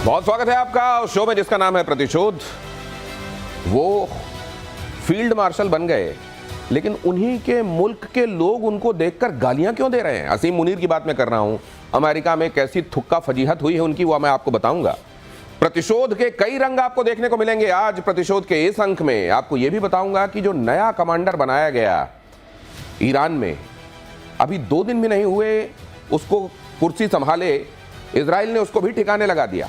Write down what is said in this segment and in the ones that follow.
बहुत स्वागत है आपका उस शो में जिसका नाम है प्रतिशोध। वो फील्ड मार्शल बन गए, लेकिन उन्हीं के मुल्क के लोग उनको देखकर गालियां क्यों दे रहे हैं? असीम मुनीर की बात मैं कर रहा हूं। अमेरिका में कैसी थुक्का फजीहत हुई है उनकी, वो मैं आपको बताऊंगा। प्रतिशोध के कई रंग आपको देखने को मिलेंगे आज प्रतिशोध के इस अंक में। आपको यह भी बताऊंगा कि जो नया कमांडर बनाया गया ईरान में, अभी 2 दिन भी नहीं हुए उसको कुर्सी संभाले, इजराइल ने उसको भी ठिकाने लगा दिया।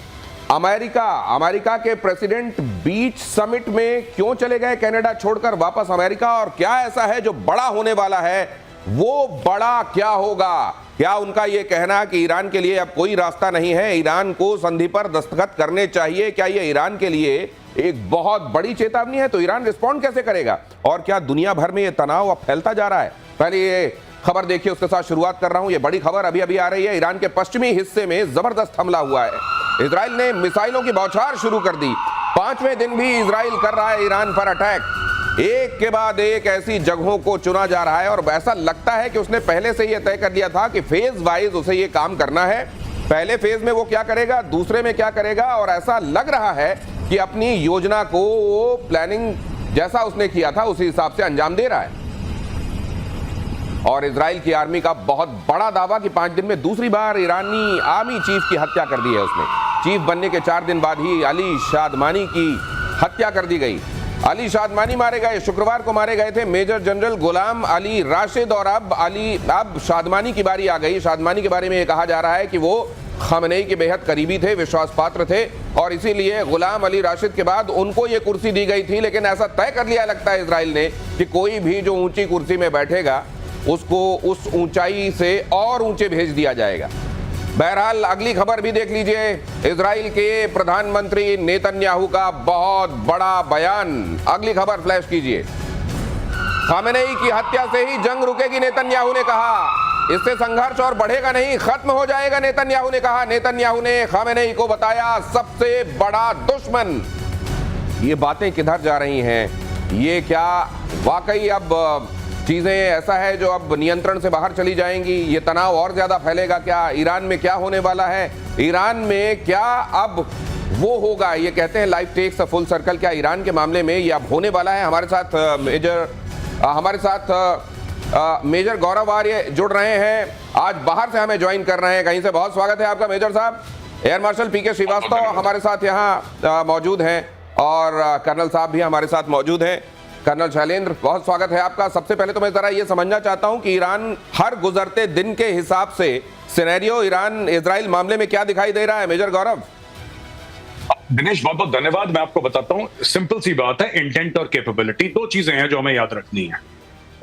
अमेरिका के प्रेसिडेंट बीच समिट में क्यों चले गए कनाडा छोड़कर वापस अमेरिका, और क्या ऐसा है जो बड़ा होने वाला है? वो बड़ा क्या होगा? क्या उनका यह कहना कि ईरान के लिए अब कोई रास्ता नहीं है, ईरान को संधि पर दस्तखत करने चाहिए, क्या यह ईरान के लिए एक बहुत बड़ी चेतावनी है? तो ईरान रिस्पॉन्ड कैसे करेगा? और क्या दुनिया भर में यह तनाव अब फैलता जा रहा है? पहले ये खबर देखिए, उसके साथ शुरुआत कर रहा हूं। ये बड़ी खबर अभी अभी आ रही है। ईरान के पश्चिमी हिस्से में जबरदस्त हमला हुआ है। इजराइल ने मिसाइलों की बौछार शुरू कर दी। 5वें दिन भी इजराइल कर रहा है ईरान पर अटैक। एक के बाद एक ऐसी जगहों को चुना जा रहा है, और ऐसा लगता है कि उसने पहले से यह तय कर लिया था कि फेज वाइज उसे यह काम करना है। पहले फेज में वो क्या करेगा, दूसरे में क्या करेगा, और ऐसा लग रहा है कि अपनी योजना को वो प्लानिंग जैसा उसने किया था उसी हिसाब से अंजाम दे रहा है। और इजराइल की आर्मी का बहुत बड़ा दावा कि 5 दिन में दूसरी बार ईरानी आर्मी चीफ की हत्या कर दी है उसने। चीफ बनने के 4 दिन बाद ही अली शादमानी की हत्या कर दी गई। अली शादमानी मारे गए, शुक्रवार को मारे गए थे मेजर जनरल गुलाम अली राशिद, और अब शादमानी की बारी आ गई। शादमानी के बारे में यह कहा जा रहा है कि वो खमेनी के बेहद करीबी थे, विश्वास पात्र थे, और इसीलिए गुलाम अली राशिद के बाद उनको ये कुर्सी दी गई थी। लेकिन ऐसा तय कर लिया लगता है इजराइल ने कि कोई भी जो ऊंची कुर्सी में बैठेगा उसको उस ऊंचाई से और ऊंचे भेज दिया जाएगा। बहरहाल अगली खबर भी देख लीजिए। इजराइल के प्रधानमंत्री नेतन्याहू का बहुत बड़ा बयान। अगली खबर फ्लैश कीजिए। खमेनी की हत्या से ही जंग रुकेगी, नेतन्याहू ने कहा। इससे संघर्ष और बढ़ेगा नहीं, खत्म हो जाएगा, नेतन्याहू ने कहा। नेतन्याहू ने खमेनी को बताया सबसे बड़ा दुश्मन। ये बातें किधर जा रही हैं? ये क्या वाकई अब चीजें ऐसा है जो अब नियंत्रण से बाहर चली जाएंगी? ये तनाव और ज्यादा फैलेगा क्या? ईरान में क्या होने वाला है? ईरान में क्या अब वो होगा? ये कहते हैं life takes a full circle. क्या ईरान के मामले में ये अब होने वाला है? हमारे साथ मेजर गौरव आर्य जुड़ रहे हैं, आज बाहर से हमें ज्वाइन कर रहे हैं कहीं से। बहुत स्वागत है आपका मेजर साहब। एयर मार्शल पीके श्रीवास्तव हमारे साथ यहाँ मौजूद हैं, और कर्नल साहब भी हमारे साथ मौजूद हैं। कर्नल शैलेंद्र, बहुत स्वागत है आपका। सबसे पहले तो मैं जरा ये समझना चाहता हूं कि ईरान हर गुजरते दिन के हिसाब से सिनेरियो ईरान इजराइल मामले में क्या दिखाई दे रहा है? मेजर गौरव। दिनेश, बहुत बहुत धन्यवाद। मैं आपको बताता हूं, सिंपल सी बात है, इंटेंट और कैपेबिलिटी 2 चीजें हैं जो हमें याद रखनी है।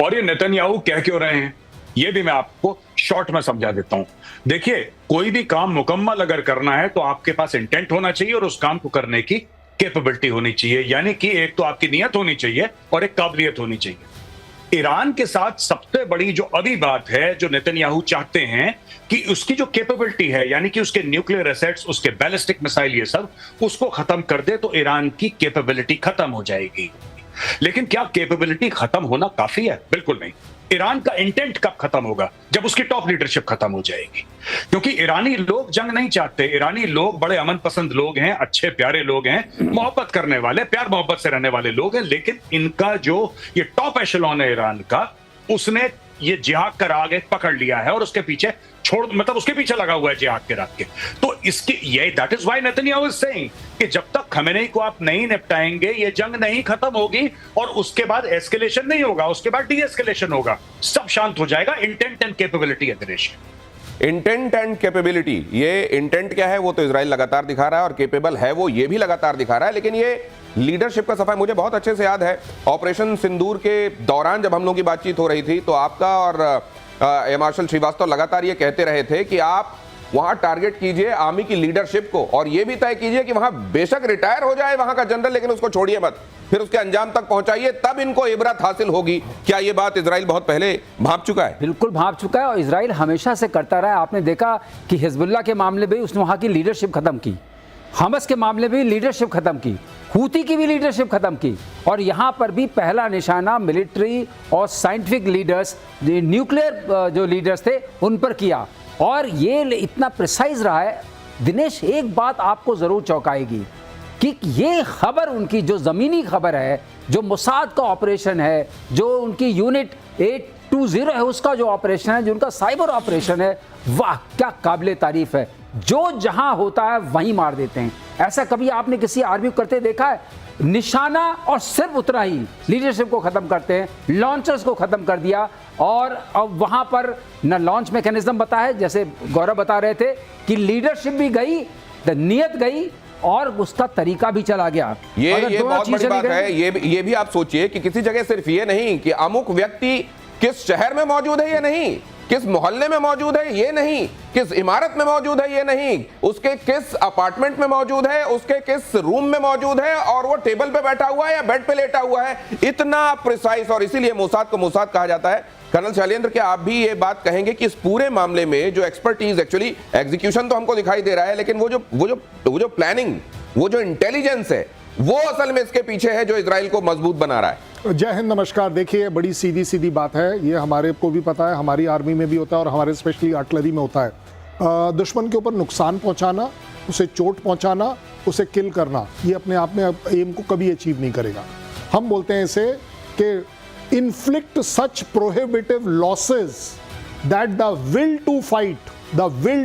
और ये नेतन्याहू कह क्यों रहे हैं ये भी मैं आपको शॉर्ट में समझा देता हूं। देखिए, कोई भी काम मुकम्मल अगर करना है तो आपके पास इंटेंट होना चाहिए और उस काम को करने की कैपेबिलिटी होनी चाहिए। यानी कि एक तो आपकी नियत होनी चाहिए और एक काबिलियत होनी चाहिए। ईरान के साथ सबसे बड़ी जो अभी बात है, जो नेतन्याहू चाहते हैं कि उसकी जो कैपेबिलिटी है, यानी कि उसके न्यूक्लियर एसेट्स, उसके बैलिस्टिक मिसाइल, ये सब उसको खत्म कर दे तो ईरान की कैपेबिलिटी खत्म हो जाएगी। लेकिन क्या कैपेबिलिटी खत्म होना काफी है? बिल्कुल नहीं। ईरान का इंटेंट कब खत्म होगा? जब उसकी टॉप लीडरशिप खत्म हो जाएगी। क्योंकि ईरानी लोग जंग नहीं चाहते। ईरानी लोग बड़े अमन पसंद लोग हैं, अच्छे प्यारे लोग हैं, मोहब्बत करने वाले, प्यार मोहब्बत से रहने वाले लोग हैं। लेकिन इनका जो ये टॉप एशेलॉन है ईरान का, उसने ये जिहाद का राग एक पकड़ लिया है और उसके पीछे उसके पीछे लगा हुआ है जिहाद के राग के। तो इसके ये that is why Netanyahu is saying कि जब तक खमेनी को आप नहीं निपटाएंगे ये जंग नहीं खत्म होगी, और उसके बाद एस्केलेशन नहीं होगा, उसके बाद डी एस्केलेशन होगा, सब शांत हो जाएगा। इंटेंट एंड कैपेबिलिटी है दिनेश। इंटेंट एंड कैपेबिलिटी, ये इंटेंट क्या है वो तो इजराइल लगातार दिखा रहा है, और कैपेबल है वो ये भी लगातार दिखा रहा है। लेकिन ये लीडरशिप का सफाई मुझे बहुत अच्छे से याद है। ऑपरेशन सिंदूर के दौरान जब हम लोगों की बातचीत हो रही थी तो आपका और एयर मार्शल श्रीवास्तव लगातार ये कहते रहे थे कि आप वहां टारगेट कीजिए आर्मी की लीडरशिप को, और ये भी तय कीजिए कि वहां बेशक रिटायर हो जाए वहां का जनरल, लेकिन उसको छोड़िए मत, फिर उसके अंजाम तक पहुंचाइए, तब इनको इबरत हासिल होगी। क्या ये बात इजराइल बहुत पहले भांप चुका है? बिल्कुल भांप चुका है, और इजराइल हमेशा से करता रहा है। आपने देखा कि हिजबुल्लाह के मामले में उसने वहां की लीडरशिप खत्म की, हमस के मामले में लीडरशिप खत्म की, हूती की भी लीडरशिप खत्म की, और यहां पर भी पहला निशाना मिलिट्री और साइंटिफिक लीडर्स, न्यूक्लियर जो लीडर्स थे उन पर किया। और ये इतना प्रिसाइज रहा है दिनेश, एक बात आपको जरूर चौंकाएगी कि ये खबर उनकी जो जमीनी खबर है, जो मोसाद का ऑपरेशन है, जो उनकी यूनिट 820 है उसका जो ऑपरेशन है, जो उनका साइबर ऑपरेशन है, वाह क्या काबिले तारीफ है। जो जहां होता है वहीं मार देते हैं। ऐसा कभी आपने किसी आर्मी को करते देखा है? निशाना और सिर्फ उतना ही लीडरशिप को खत्म करते हैं, लॉन्चर्स को खत्म कर दिया। और अब वहां पर न लॉन्च मैकेनिज्म बता है, जैसे गौरव बता रहे थे कि लीडरशिप भी गई, नीयत गई और उसका तरीका भी चला गया। ये बहुत बड़ी बात है। ये भी आप सोचिए कि किसी जगह सिर्फ ये नहीं कि अमुक व्यक्ति किस शहर में मौजूद है, ये नहीं, किस मोहल्ले में मौजूद है ये नहीं, किस इमारत में मौजूद है ये नहीं, उसके किस अपार्टमेंट में मौजूद है, उसके किस रूम में मौजूद है, और वो टेबल पे बैठा हुआ है या बेड पे लेटा हुआ है, इतना प्रिसाइज। और इसीलिए मोसाद को मोसाद कहा जाता है। कर्नल शैलेंद्र, क्या आप भी ये बात कहेंगे कि इस पूरे मामले में जो एक्सपर्टीज, एक्चुअली एग्जीक्यूशन तो हमको दिखाई दे रहा है, लेकिन वो जो प्लानिंग, वो जो इंटेलिजेंस है, वो असल में इसके पीछे है जो इजराइल को मजबूत बना रहा है। जय हिंद, नमस्कार। देखिए, बड़ी सीधी सीधी बात है, ये हमारे को भी पता है, हमारी आर्मी में भी होता है और हमारे स्पेशली आर्टिलरी में होता है। दुश्मन के ऊपर नुकसान पहुंचाना, उसे चोट पहुंचाना, उसे किल करना, ये अपने आप में एम को कभी अचीव नहीं करेगा। हम बोलते हैं इसे कि inflict such prohibitive losses that the will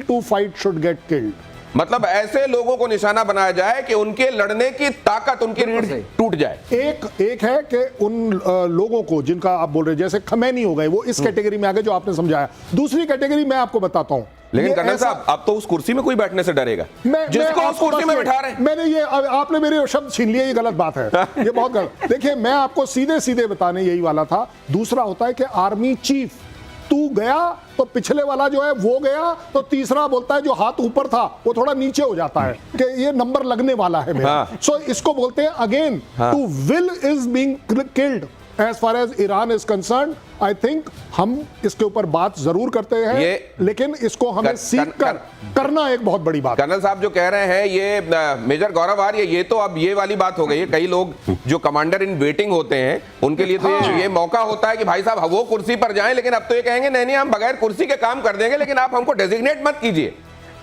to fight should get killed. मतलब ऐसे लोगों को निशाना बनाया जाए कि उनके लड़ने की ताकत, उनकी रीढ़ टूट जाए। एक है कि उन लोगों को जिनका आप बोल रहे हैं, जैसे खमैनी हो गए, वो इस कैटेगरी में आ गए जो आपने समझाया। दूसरी कैटेगरी मैं आपको बताता हूं। लेकिन कर्नल साहब, अब तो उस कुर्सी में कोई बैठने से डरेगा जिसको उस कुर्सी में बिठा रहे हैं। मैंने ये, आपने मेरे शब्द छीन लिए, ये गलत बात है, ये बहुत गलत। देखिए, मैं आपको सीधे सीधे बताने यही वाला था। दूसरा होता है कि आर्मी चीफ, तू गया तो पिछले वाला जो है वो गया, तो तीसरा बोलता है जो हाथ ऊपर था वो थोड़ा नीचे हो जाता है कि ये नंबर लगने वाला है मेरा। सो इसको बोलते हैं again, to will is being killed. As far as Iran is concern, I think हम इसके ऊपर बात जरूर करते हैं, लेकिन इसको हमें सीख कर करना एक बहुत बड़ी बात। कर्नल साहब जो कह रहे हैं, ये मेजर गौरव आर्य, ये तो अब ये वाली बात हो गई है। कई लोग जो कमांडर इन वेटिंग होते हैं, उनके लिए तो ये मौका होता है कि भाई साहब वो कुर्सी पर जाएं, लेकिन अब तो ये कहेंगे नहीं, हम बगैर कुर्सी के काम कर देंगे, लेकिन आप हमको डेजिग्नेट मत कीजिए।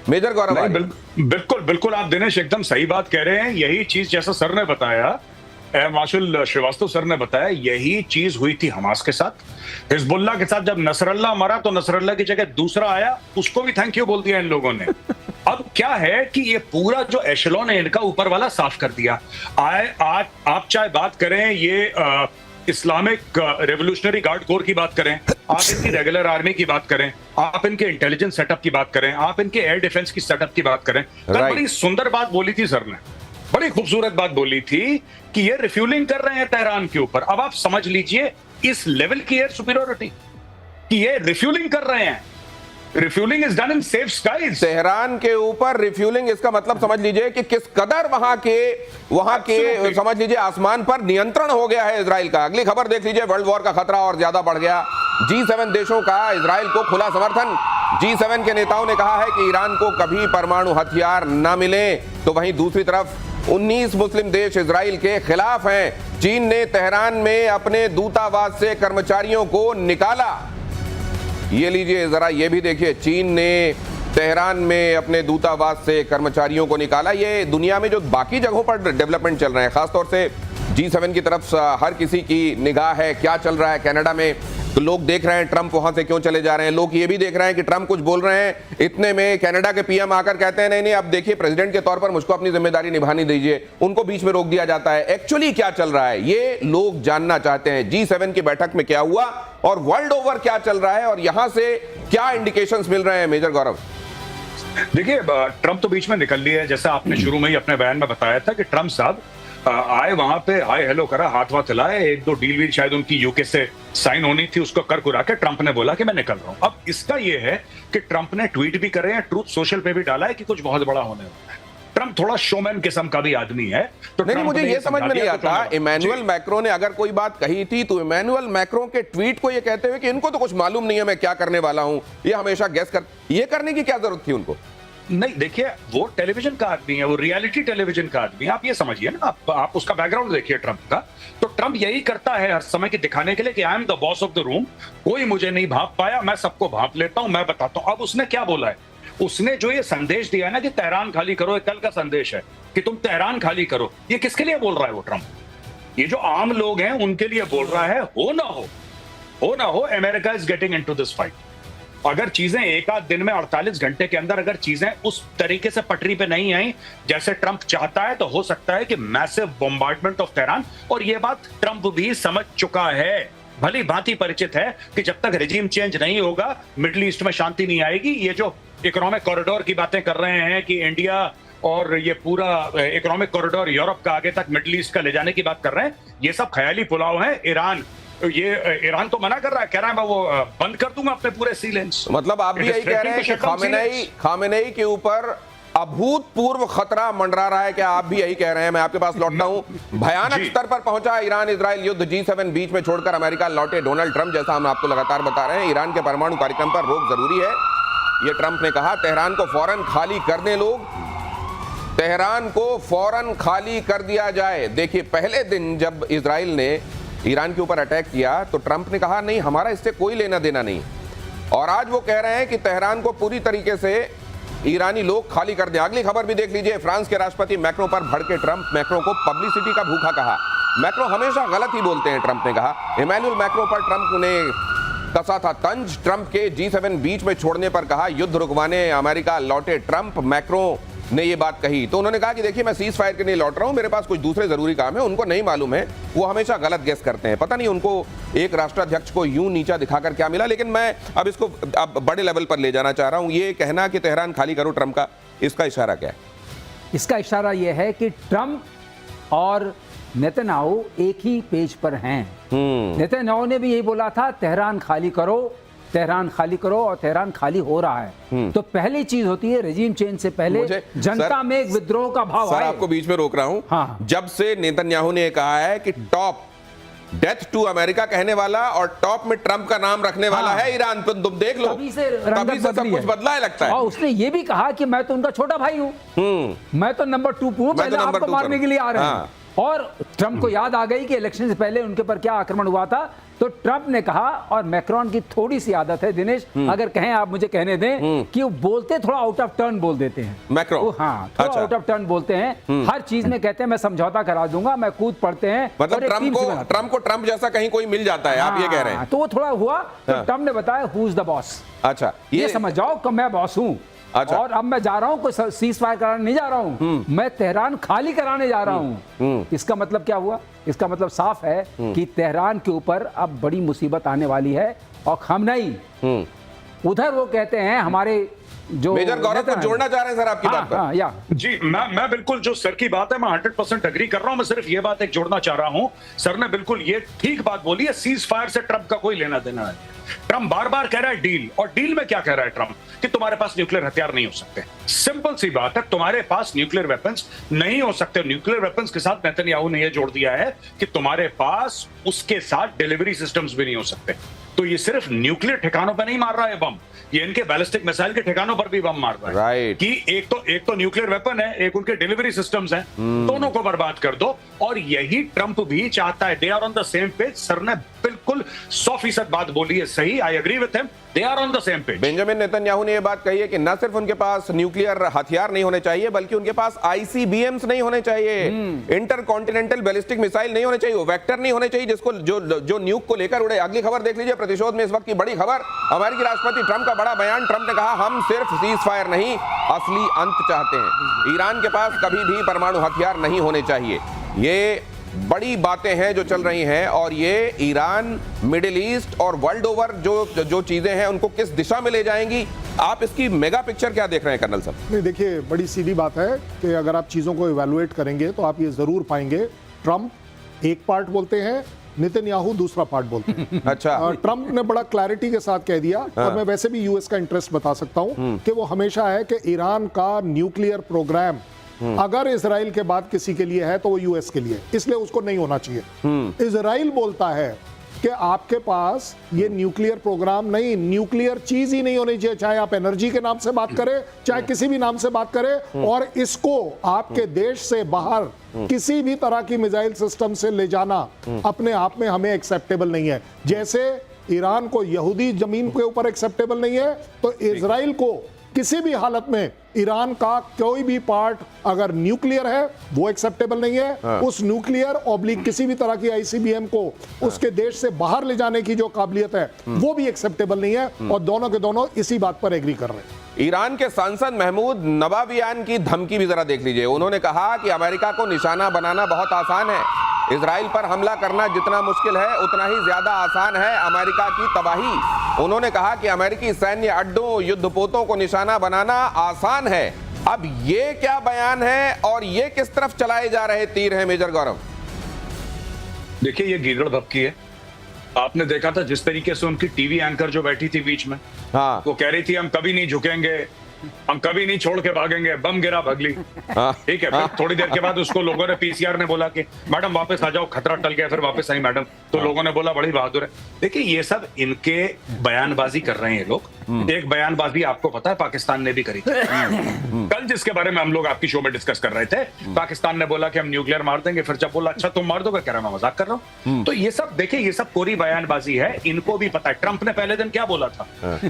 मेजर गौरव आर्य, बिल्कुल बिल्कुल आप दिनेश एकदम सही बात कह रहे हैं। यही चीज जैसा सर ने बताया, मार्शल श्रीवास्तव सर ने बताया, यही चीज हुई थी हमास के साथ, हिजबुल्लाह के साथ। जब नसरल्लाह मरा तो नसरल्लाह की जगह दूसरा आया, उसको भी थैंक यू बोल दिया इन लोगों ने। अब क्या है कि ये पूरा जो एशेलॉन है इनका, ऊपर वाला साफ कर दिया। आज आप चाहे बात करें ये इस्लामिक रेवोल्यूशनरी गार्ड कोर की बात करें, आप इनकी रेगुलर आर्मी की बात करें, आप इनके इंटेलिजेंस सेटअप की बात करें, आप इनके एयर डिफेंस की सेटअप की बात करें, बड़ी सुंदर बात बोली थी सर ने, बड़ी खूबसूरत बात बोली थी कि ये रिफ्यूलिंग कर रहे हैं तेहरान के ऊपर। अब आप समझ लीजिए इस लेवल की एयर सुपीरियरिटी कि ये रिफ्यूलिंग कर रहे हैं। Refuelling is done in safe skies. Tehran के ऊपर रिफ्यूलिंग, इसका मतलब समझ लीजिए कि किस कदर वहां के समझ लीजिए आसमान पर नियंत्रण हो गया है इजराइल का। अगली खबर देख लीजिए, वर्ल्ड वॉर का खतरा और ज्यादा बढ़ गया। G7 देशों का इजराइल को खुला समर्थन। G7 के नेताओं ने कहा है कि ईरान को कभी परमाणु हथियार न मिले, तो वहीं दूसरी तरफ 19 मुस्लिम देश इजराइल के खिलाफ हैं। चीन ने तेहरान में अपने दूतावास से कर्मचारियों को निकाला। ये लीजिए जरा, ये भी देखिए, चीन ने तेहरान में अपने दूतावास से कर्मचारियों को निकाला। ये दुनिया में जो बाकी जगहों पर डेवलपमेंट चल रहे हैं, खासतौर से G7 की तरफ हर किसी की निगाह है क्या चल रहा है कनाडा में। तो लोग देख रहे हैं ट्रंप वहां से क्यों चले जा रहे हैं, लोग ये भी देख रहे हैं कि ट्रंप कुछ बोल रहे हैं, इतने में कनाडा के पीएम आकर कहते हैं नहीं, अब देखिए प्रेसिडेंट के तौर पर मुझको अपनी जिम्मेदारी निभानी दीजिए, उनको बीच में रोक दिया जाता है। एक्चुअली क्या चल रहा है ये लोग जानना चाहते हैं। G7 की बैठक में क्या हुआ और वर्ल्ड ओवर क्या चल रहा है और यहां से क्या इंडिकेशंस मिल रहे हैं, मेजर गौरव? देखिए, ट्रंप तो बीच में निकल लिया है, जैसा आपने शुरू में ही अपने बयान में बताया था कि ट्रंप साहब आए, वहां पे हाय हेलो करा, हाथ वाथ हिलाए, एक दो डील भी शायद उनकी यूके से साइन होनी थी, उसको कर कुरा के ट्रंप ने बोला कि मैं निकल रहा हूं। अब इसका ये है कि ट्रंप ने ट्वीट भी करे हैं, ट्रूथ सोशल पे भी डाला है कि कुछ बहुत बड़ा होने वाला है। ट्रंप थोड़ा शोमैन किस्म का भी आदमी है। तो नहीं, मुझे ये समझ में नहीं आता, इमैनुअल मैक्रो ने अगर कोई बात कही थी तो इमैनुअल मैक्रो के ट्वीट को ये कहते हुए कि इनको तो कुछ मालूम नहीं है मैं क्या करने वाला हूं, ये हमेशा गेस कर, ये करने की क्या जरूरत थी उनको? नहीं, देखिए वो टेलीविजन का आदमी है, वो रियलिटी टेलीविजन का आदमी है, आप ये समझिए ना, आप उसका बैकग्राउंड देखिए ट्रंप का। तो ट्रंप यही करता है हर समय की दिखाने के लिए कि I am the boss of the room, कोई मुझे नहीं भांप पाया, मैं सबको भांप लेता हूं, मैं बताता हूं। अब उसने क्या बोला है, उसने जो ये संदेश दिया ना कि तेहरान खाली करो, ये कल का संदेश है कि तुम तेहरान खाली करो, ये किसके लिए बोल रहा है वो ट्रम्प? ये जो आम लोग हैं उनके लिए बोल रहा है। हो ना हो, America is getting into this fight. अगर चीजें एक आध दिन में 48 घंटे के अंदर अगर चीजें उस तरीके से पटरी पे नहीं आई जैसे ट्रंप चाहता है, तो हो सकता है कि मैसिव बॉम्बार्डमेंट ऑफ तेहरान। और ये बात ट्रंप भी समझ चुका है, भली भांति परिचित है कि जब तक रिजीम चेंज नहीं होगा मिडिल ईस्ट में शांति नहीं आएगी। ये जो इकोनॉमिक कॉरिडोर की बातें कर रहे हैं कि इंडिया और ये पूरा इकोनॉमिक कॉरिडोर यूरोप का आगे तक मिडिल ईस्ट का ले जाने की बात कर रहे हैं, ये सब ख्याली पुलाव है। ईरान तो मना कर रहा है, कह रहा है मैं वो बंद कर दूंगा अपने पूरे सी लेंस। मतलब आप भी यही कह रहे हैं कि खामेनेई के ऊपर अभूतपूर्व खतरा मंडरा रहा है, क्या आप भी यही कह रहे हैं? मैं आपके पास लौटता हूं। भयानक स्तर पर पहुंचा ईरान इजराइल युद्ध, G7 बीच में छोड़कर अमेरिका लौटे डोनाल्ड ट्रंप, जैसा हम आपको लगातार बता रहे हैं। ईरान के परमाणु कार्यक्रम पर रोक जरूरी है, यह ट्रंप ने कहा। तेहरान को फौरन खाली कर दें लोग, तेहरान को फौरन खाली कर दिया जाए। देखिए, पहले दिन जब इजराइल ने ईरान के ऊपर अटैक किया तो ट्रंप ने कहा नहीं, हमारा इससे कोई लेना देना नहीं। और आज वो कह रहे हैं कि तेहरान को पूरी तरीके से ईरानी लोग खाली कर दें। अगली खबर भी देख लीजिए, फ्रांस के राष्ट्रपति मैक्रो पर भड़के ट्रंप, मैक्रो को पब्लिसिटी का भूखा कहा। मैक्रो हमेशा गलत ही बोलते हैं, ट्रंप ने कहा। इमैनुअल मैक्रो पर ट्रंप ने कसा था तंज। ट्रंप के G7 बीच में छोड़ने पर कहा युद्ध रुकवाने अमेरिका लौटे ट्रंप। मैक्रो ने ये बात कही तो उन्होंने कहा कि देखिए, मैं सीज फायर के लिए लौट रहा हूं, मेरे पास कुछ दूसरे जरूरी काम है। उनको नहीं मालूम है, वो हमेशा गलत गेस करते हैं। पता नहीं उनको एक राष्ट्राध्यक्ष को यूं नीचा दिखाकर क्या मिला। लेकिन मैं अब इसको बड़े लेवल पर ले जाना चाह रहा हूं। ये कहना कि तेहरान खाली करो ट्रंप का, इसका इशारा क्या है? इसका इशारा यह है कि ट्रंप और नेतन्याहू एक ही पेज पर हैं। नेतन्याहू ने भी यही बोला था, तेहरान खाली करो, तेहरान खाली करो, और तेहरान खाली हो रहा है। तो पहली चीज होती है रेजिम चेंज से पहले जनता में एक विद्रोह का भाव सर, आए। आपको बीच में रोक रहा हूं। हाँ। जब से नेतन्याहू ने कहा है कि टॉप डेथ टू अमेरिका कहने वाला और टॉप में ट्रंप का नाम रखने वाला है ईरान, तो तुम देख लो, तभी से सब कुछ बदला है लगता है। और उसने ये भी कहा कि मैं तो उनका छोटा भाई हूं, मैं तो नंबर 2 हूं, पहले आपको मारने के लिए आ रहे हैं। और ट्रंप को याद आ गई कि इलेक्शन से पहले उनके पर क्या आक्रमण हुआ था, तो ट्रंप ने कहा, और मैक्रोन की थोड़ी सी आदत है दिनेश, अगर कहें आप मुझे कहने दें, कि वो बोलते थोड़ा आउट ऑफ टर्न बोल देते हैं मैक्रोन। हाँ, थोड़ा आउट ऑफ टर्न बोलते हैं। हर चीज में कहते हैं मैं समझौता करा दूंगा, मैं कूद पड़ते हैं। मतलब ट्रंप को ट्रंप जैसा कहीं कोई मिल जाता है, आप ये कह रहे हैं। तो वो थोड़ा हुआ, तो ट्रंप ने बताया हु इज द बॉस। अच्छा, ये समझ जाओ कि मैं बॉस हूं। अच्छा। और अब मैं जा रहा हूं, कोई सीज फायर कराने नहीं जा रहा हूं, मैं तेहरान खाली कराने जा रहा हूं। इसका मतलब क्या हुआ? इसका मतलब साफ है कि तेहरान के ऊपर अब बड़ी मुसीबत आने वाली है। और खamenei उधर वो कहते हैं हमारे जो मेजर गौरव को जोड़ना चाह रहे हैं सर आपकी बात पर। या जी, मैं बिल्कुल जो सर की बात है मैं 100% एग्री कर रहा हूं। मैं सिर्फ ये बात एक जोड़ना चाह रहा हूं, सर ने बिल्कुल ये ठीक बात बोली है, सीज फायर से ट्रंप का कोई लेना देना है। ट्रंप बार बार कह रहा है डील, और डील में क्या कह रहा है ट्रंप कि तुम्हारे पास न्यूक्लियर हथियार नहीं हो सकते। सिंपल सी बात है, तुम्हारे पास न्यूक्लियर वेपन्स नहीं हो सकते। न्यूक्लियर वेपन्स के साथ नेतन्याहू ने यह जोड़ दिया है कि तुम्हारे पास उसके साथ डिलीवरी सिस्टम्स भी नहीं हो सकते। तो ये सिर्फ न्यूक्लियर ठिकानों पर नहीं मार रहा है बम, ये इनके बैलिस्टिक मिसाइल के ठिकानों पर भी बम मार रहा है। कि एक तो न्यूक्लियर वेपन है, एक उनके डिलीवरी सिस्टम्स हैं, दोनों को बर्बाद कर दो। और यही ट्रंप भी चाहता है। They are on the same page. Sir ने बिल्कुल 100% बात बोली है, सही, I agree with him, they are on the same page. Benjamin Netanyahu ने यह बात कही है कि न सिर्फ उनके पास न्यूक्लियर हथियार नहीं होने चाहिए, बल्कि उनके पास ICBMs नहीं होने चाहिए, इंटरकॉन्टिनेंटल बैलिस्टिक मिसाइल नहीं होने चाहिए, वेक्टर नहीं होने चाहिए जिसको जो न्यूक को लेकर उड़े। अगली खबर देख लीजिए, प्रतिशोध में इस वक्त की बड़ी खबर, अमेरिकी राष्ट्रपति ट्रंप का बड़ा बयान। ट्रंप ने कहा हम सिर्फ सीज फायर नहीं, असली अंत चाहते हैं। ईरान के पास कभी भी परमाणु हथियार नहीं होने चाहिए। ये बड़ी बातें हैं जो चल रही हैं, और ये ईरान, मिडिल ईस्ट और वर्ल्ड ओवर जो चीजें हैं उनको किस दिशा में ले जाएंगी। आप इसकी मेगा पिक्चर क्या देख रहे हैं कर्नल साहब? नहीं, देखिए, बड़ी सीधी बात है कि अगर आप चीजों को इवैल्यूएट करेंगे तो आप ये जरूर पाएंगे, ट्रंप एक पार्ट बोलते हैं, नेतन्याहू दूसरा पार्ट बोलते हैं। अच्छा। ट्रंप ने बड़ा क्लैरिटी के साथ कह दिया। और मैं वैसे भी यूएस का इंटरेस्ट बता सकता हूं कि वो हमेशा है कि ईरान का न्यूक्लियर प्रोग्राम अगर इजराइल के बाद किसी के लिए है तो वो यूएस के लिए, इसलिए उसको नहीं होना चाहिए। इजराइल बोलता है कि आपके पास ये न्यूक्लियर प्रोग्राम नहीं, न्यूक्लियर चीज ही नहीं होनी चाहिए, चाहे आप एनर्जी के नाम से बात करें, चाहे किसी भी नाम से बात करें। और इसको आपके देश से बाहर किसी भी तरह की मिसाइल सिस्टम से ले जाना अपने आप में हमें एक्सेप्टेबल नहीं है। जैसे ईरान को यहूदी जमीन के ऊपर एक्सेप्टेबल नहीं है, तो इजराइल को किसी भी हालत में ईरान का कोई भी पार्ट अगर न्यूक्लियर है वो एक्सेप्टेबल नहीं है। उस न्यूक्लियर ऑब्लिक किसी भी तरह की आईसीबीएम को उसके देश से बाहर ले जाने की जो काबिलियत है वो भी एक्सेप्टेबल नहीं है, और दोनों के दोनों इसी बात पर एग्री कर रहे हैं। ईरान के सांसद महमूद नवाबियान की धमकी भी जरा देख लीजिए। उन्होंने कहा कि अमेरिका को निशाना बनाना बहुत आसान है, इजराइल पर हमला करना जितना मुश्किल है उतना ही ज्यादा आसान है अमेरिका की तबाही। उन्होंने कहा कि अमेरिकी सैन्य अड्डों, युद्धपोतों को निशाना बनाना आसान है। अब ये क्या बयान है और ये किस तरफ चलाए जा रहे तीर हैं मेजर गौरव? देखिए, ये गीदड़ भपकी है। आपने देखा था जिस तरीके से उनकी टीवी एंकर जो बैठी थी बीच में, हाँ, वो कह रही थी हम कभी नहीं झुकेंगे, हम कभी नहीं छोड़ के भागेंगे, बम गिरा भगली। ठीक है, फिर थोड़ी देर के बाद उसको लोगों ने, पीसीआर ने बोला कि मैडम वापस आ जाओ, खतरा टल गया, फिर वापस आई मैडम, तो लोगों ने बोला बड़ी बहादुर है। देखिए, ये सब इनके बयानबाजी कर रहे हैं लोग। एक बयानबाजी आपको पता है पाकिस्तान ने भी करी थी कल, जिसके बारे में हम लोग आपकी शो में डिस्कस कर रहे थे। पाकिस्तान ने बोला कि हम न्यूक्लियर मार देंगे, फिर जब बोला अच्छा तुम मार दोगे, कह रहा मैं मजाक कर रहा हूँ। तो ये सब देखिए, ये सब कोरी बयानबाजी है, इनको भी पता है। ट्रंप ने पहले दिन क्या बोला था,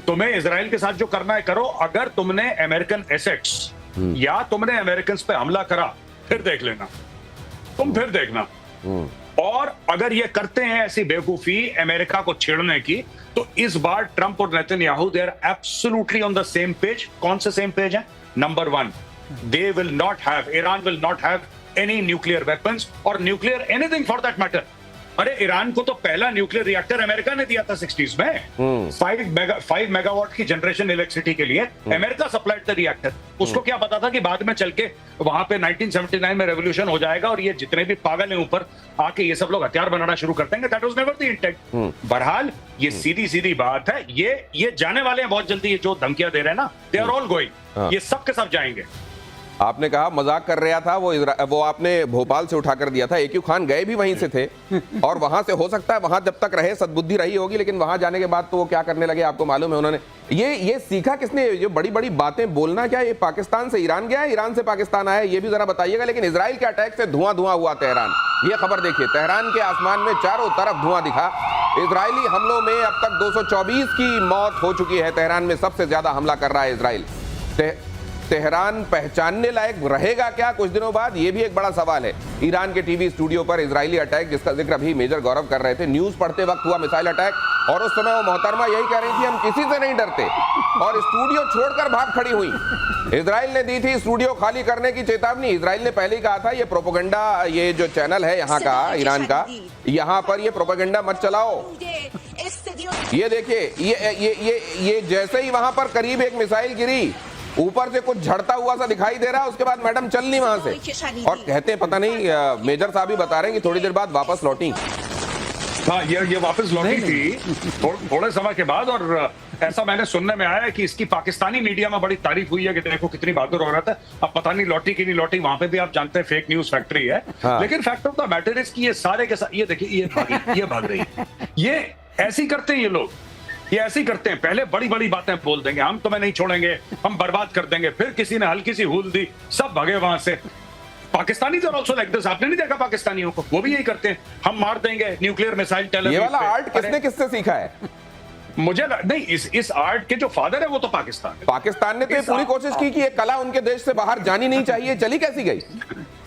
तुम्हें इजराइल के साथ जो करना है करो, अगर तुमने अमेरिकन एसेट्स या तुमने अमेरिकन पे हमला करा फिर देख लेना, तुम फिर देखना। और अगर ये करते हैं ऐसी बेवकूफी अमेरिका को छेड़ने की, तो इस बार ट्रंप और Netanyahu they are absolutely on the same page. कौन से सेम पेज है? Number 1, they will not have, Iran will not have any nuclear weapons और nuclear anything for that matter. अरे ईरान को तो पहला न्यूक्लियर रिएक्टर अमेरिका ने दिया था 60s में। 5 मेगावाट की जनरेशन इलेक्ट्रिसिटी के लिए अमेरिका सप्लाइड द रिएक्टर। उसको क्या पता था कि बाद में चल के वहां पे 1979 में रेवोल्यूशन हो जाएगा और ये जितने भी पागल हैं ऊपर आके ये सब लोग हथियार बनाना शुरू कर देंगे। That was never the intent. बहरहाल ये सीधी सीधी बात है, ये जाने वाले हैं बहुत जल्दी। ये जो धमकियां दे रहे हैं ना, दे आर ऑल गोइंग, ये सब के सब जाएंगे। आपने कहा मजाक कर रहा था वो आपने भोपाल से उठाकर दिया था। AQ खान गए भी वहीं से थे और वहां से हो सकता है वहां जब तक रहे सद्बुद्धि रही होगी, लेकिन वहां जाने के बाद तो वो क्या करने लगे आपको मालूम है। उन्होंने ये सीखा किसने, जो बड़ी बड़ी बातें बोलना, क्या ये पाकिस्तान से ईरान गया है, ईरान से पाकिस्तान आया, ये भी जरा बताइएगा। लेकिन इजराइल के अटैक से धुआं धुआं हुआ तेहरान, ये खबर देखिए, तेहरान के आसमान में चारों तरफ धुआं दिखा। इजरायली हमलों में अब तक 224 की मौत हो चुकी है। तेहरान में सबसे ज्यादा हमला कर रहा है इजराइल। तेहरान पहचानने लायक रहेगा क्या कुछ दिनों बाद, ये भी एक बड़ा सवाल है। ईरान के टीवी स्टूडियो पर इजरायली अटैक, जिसका जिक्र अभी मेजर गौरव कर रहे थे, न्यूज पढ़ते वक्त हुआ मिसाइल अटैक, और उस समय वो मोहतरमा यही कह रही थी हम किसी से नहीं डरते, और स्टूडियो छोड़कर भाग खड़ी हुई। इजराइल ने दी थी स्टूडियो खाली करने की चेतावनी। इजराइल ने पहले ही कहा था ये प्रोपेगेंडा, ये जो चैनल है यहाँ का, ईरान का, यहाँ पर ये प्रोपेगेंडा मत चलाओ। ये देखिए, ये जैसे ही वहां पर करीब एक मिसाइल गिरी, ऊपर से कुछ झड़ता हुआ सा दिखाई दे रहा है, उसके बाद मैडम चल नहीं वहां से, और कहते हैं पता नहीं, मेजर साहब ही बता रहे हैं कि थोड़ी देर बाद वापस लौटी। हाँ, ये वापस लौटी थी थोड़े समय के बाद, और ऐसा मैंने सुनने में आया कि इसकी पाकिस्तानी मीडिया में बड़ी तारीफ हुई है कि देखो कितनी बहादुर हो रहा था। अब पता नहीं लौटी कि नहीं लौटी, वहां पे भी आप जानते हैं फेक न्यूज फैक्ट्री है। हाँ। लेकिन fact of the matter is कि ये सारे के साथ, ये देखिए, ये भाग रही है, ये ऐसी करते हैं ये लोग, ये ऐसे ही करते हैं। पहले बड़ी बड़ी बातें बोल देंगे, हम तुम्हें नहीं छोड़ेंगे, हम बर्बाद कर देंगे, फिर किसी ने हल्की सी हूल दी, सब भगे वहां से। पाकिस्तानी तो ऑल्सो लाइक दिस, आपने नहीं देखा पाकिस्तानियों को, वो भी यही करते हैं, हम मार देंगे न्यूक्लियर मिसाइल टेल अवीव। ये वाला आर्ट किसने किससे सीखा है? मुझे नहीं, इस आर्ट के जो फादर है वो तो पाकिस्तान ने तो ये पूरी कोशिश की कि ये कला उनके देश से बाहर जानी नहीं चाहिए, चली कैसी गई?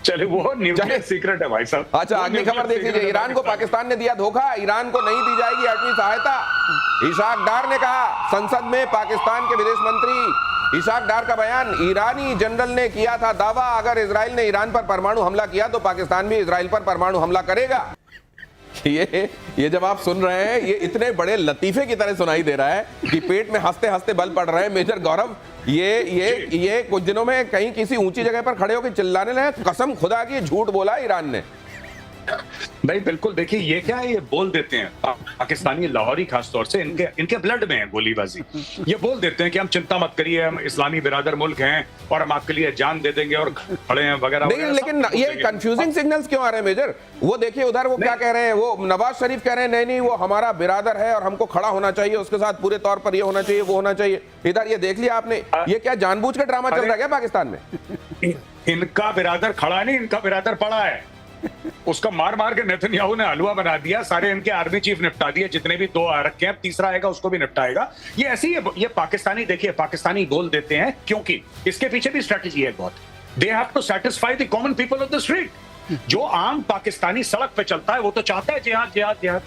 चले, वो न्यूक्लियर सीक्रेट है भाई साहब। अच्छा, अगली खबर देख लीजिए। ईरान को पाकिस्तान ने दिया धोखा, ईरान को नहीं दी जाएगी एटमी सहायता। इशाक डार ने कहा, संसद में पाकिस्तान के विदेश मंत्री इशाक डार का बयान। ईरानी जनरल ने किया था दावा, अगर इजराइल ने ईरान पर परमाणु हमला किया तो पाकिस्तान भी इजराइल पर परमाणु हमला करेगा। ये जब आप सुन रहे हैं, ये इतने बड़े लतीफे की तरह सुनाई दे रहा है कि पेट में हंसते हंसते बल पड़ रहे हैं। मेजर गौरव, ये कुछ दिनों में कहीं किसी ऊंची जगह पर खड़े होकर चिल्लाने लगे, कसम खुदा की झूठ बोला ईरान ने। नहीं, बिल्कुल। देखिए, ये क्या है, ये बोल देते हैं पाकिस्तानी, लाहौरी खासतौर से, इनके ब्लड में है गोलीबाजी। ये बोल देते हैं कि हम चिंता मत करिए, हम इस्लामी बिरादर मुल्क हैं और हम आपके लिए जान दे देंगे और खड़े हैं वगैरह। लेकिन ये कंफ्यूजिंग सिग्नल्स क्यों आ रहे हैं मेजर? वो देखिए उधर वो क्या कह रहे हैं, वो नवाज शरीफ कह रहे हैं नहीं वो हमारा बिरादर है और हमको खड़ा होना चाहिए, उसके साथ पूरे तौर पर ये होना चाहिए, वो होना चाहिए। इधर ये देख लिया आपने, ये क्या जानबूझ के ड्रामा चल रहा है क्या पाकिस्तान में? इनका बिरादर खड़ा नहीं, इनका बिरादर पड़ा है। उसका मार मार के नेतन्याहू ने हलवा बना दिया, सारे इनके आर्मी चीफ निपटा दिए, जितने भी 2 आ रखे हैं, तीसरा आएगा उसको भी निपटाएगा। ये ऐसे ही ये पाकिस्तानी, देखिए पाकिस्तानी गोल देते हैं क्योंकि इसके पीछे भी स्ट्रेटेजी है बहुत। They have to satisfy the common people of the street. जो आम पाकिस्तानी सड़क पे चलता है वो तो चाहता है जिहाद जिहाद जिहाद,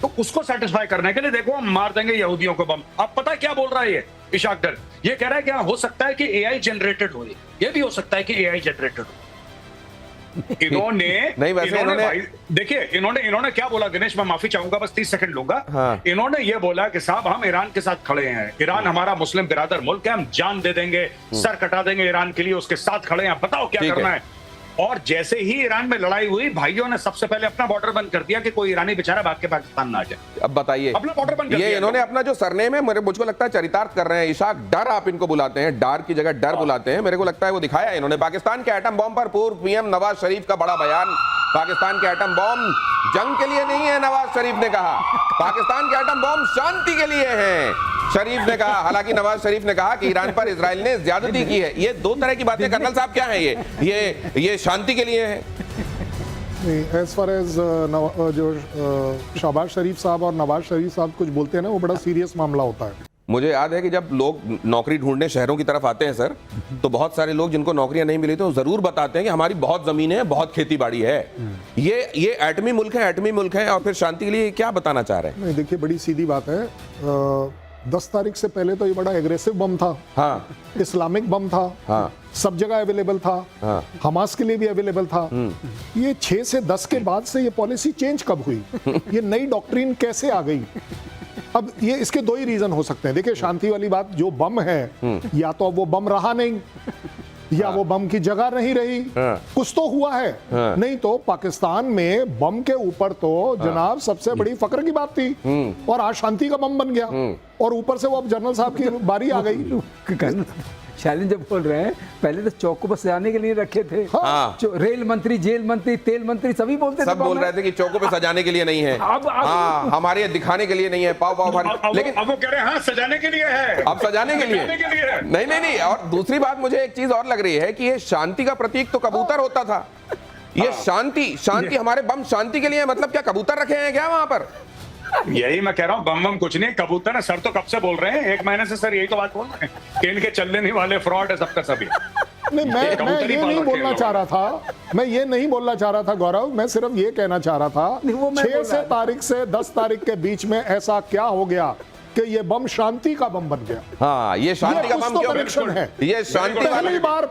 तो उसको सेटिस्फाई करने के लिए देखो हम मार देंगे यहूदियों को बम। अब पता है क्या बोल रहा है ये इशाक डर? ये कह रहा है कि हो सकता है कि एआई जनरेटेड हो, ये भी हो सकता है कि एआई जनरेटेड हो। इन्होंने नहीं, वैसे इन्होंने देखिए इन्होंने क्या बोला दिनेश, मैं माफी चाहूंगा, बस 30 सेकंड लूंगा। हाँ। इन्होंने ये बोला कि साहब हम ईरान के साथ खड़े हैं, ईरान हमारा मुस्लिम बिरादर मुल्क है, हम जान दे देंगे, सर कटा देंगे ईरान के लिए, उसके साथ खड़े हैं, बताओ क्या करना है। और जैसे ही ईरान में लड़ाई हुई, भाइयों ने सबसे पहले अपना बॉर्डर बंद कर दिया कि कोई ईरानी बेचारा भाग के पाकिस्तान ना आ जाए। अब बताइए, अपना बॉर्डर बंद कर ये दिया इन्होंने अपना जो सरनेम है मुझको लगता है चरितार्थ कर रहे हैं। इशाक डर आप इनको बुलाते हैं, डार की जगह डर बुलाते हैं, मेरे को लगता है वो दिखाया इन्होंने। पाकिस्तान के एटम बॉम्ब पर पूर्व पीएम नवाज शरीफ का बड़ा बयान। पाकिस्तान के एटम बॉम्ब जंग के लिए नहीं है, नवाज शरीफ ने कहा। पाकिस्तान के एटम बॉम्ब शांति के लिए हैं, शरीफ ने कहा। हालांकि नवाज शरीफ ने कहा कि ईरान पर इजराइल ने ज्यादती की है। ये 2 तरह की बातें कर्नल साहब क्या है, ये शांति के लिए है। एज फार एज जो शहबाज शरीफ साहब और नवाज शरीफ साहब कुछ बोलते हैं ना, वो बड़ा सीरियस मामला होता है। मुझे याद है कि जब लोग नौकरी ढूंढने शहरों की तरफ आते हैं सर, तो बहुत सारे लोग जिनको नौकरियां नहीं मिली तो जरूर बताते हैं कि हमारी बहुत जमीन है, बहुत खेती बाड़ी है। ये एटमी मुल्क है, और फिर शांति के लिए क्या बताना चाह रहे हैं? नहीं, देखिए बड़ी सीधी बात है। 10 तारीख से पहले तो ये बड़ा एग्रेसिव बम था, हाँ, इस्लामिक बम था, हाँ, सब जगह अवेलेबल था, हाँ, हमास के लिए भी अवेलेबल था। ये 6 से 10 के बाद से ये पॉलिसी चेंज कब हुई? ये नई डॉक्ट्रिन कैसे आ गई? अब ये इसके 2 ही रीजन हो सकते हैं। देखिए शांति वाली बात, जो बम है या तो वो बम रहा नहीं, या वो बम की जगह नहीं रही, कुछ तो हुआ है। नहीं तो पाकिस्तान में बम के ऊपर तो जनाब सबसे बड़ी फक्र की बात थी, और आज शांति का बम बन गया, और ऊपर से वो अब जनरल साहब की बारी आ गई। शालीन जब बोल रहे हैं, पहले तो चौक को बस सजाने के लिए रखे थे। हाँ। रेल मंत्री, जेल मंत्री, तेल मंत्री सभी बोलते थे, सब बोल रहे थे कि चौकों पे सजाने के लिए नहीं है, हाँ, हमारे दिखाने के लिए नहीं है, पाव भारी। लेकिन अब वो कह रहे हैं हाँ सजाने के लिए है, अब सजाने के लिए नहीं। और दूसरी बात मुझे एक चीज और लग रही है कि ये शांति का प्रतीक तो कबूतर होता था। ये शांति हमारे बम शांति के लिए, मतलब क्या कबूतर रखे हैं क्या वहां पर? यही मैं कह रहा हूँ, बम कुछ नहीं, कबूतर है। सर तो कब से बोल रहे हैं, 1 महीने से सर यही तो बात बोल रहे हैं कि इनके चलने नहीं वाले फ्रॉड है सबका सभी। नहीं, मैं ये नहीं बोलना चाह रहा था, मैं ये नहीं बोलना चाह रहा था गौरव, मैं सिर्फ ये कहना चाह रहा था 6 तारीख से 10 तारीख के बीच में ऐसा क्या हो गया कि ये बम शांति का बम बन गया? हाँ, ये शांति का बम क्यों? कनेक्शन है, ये शांति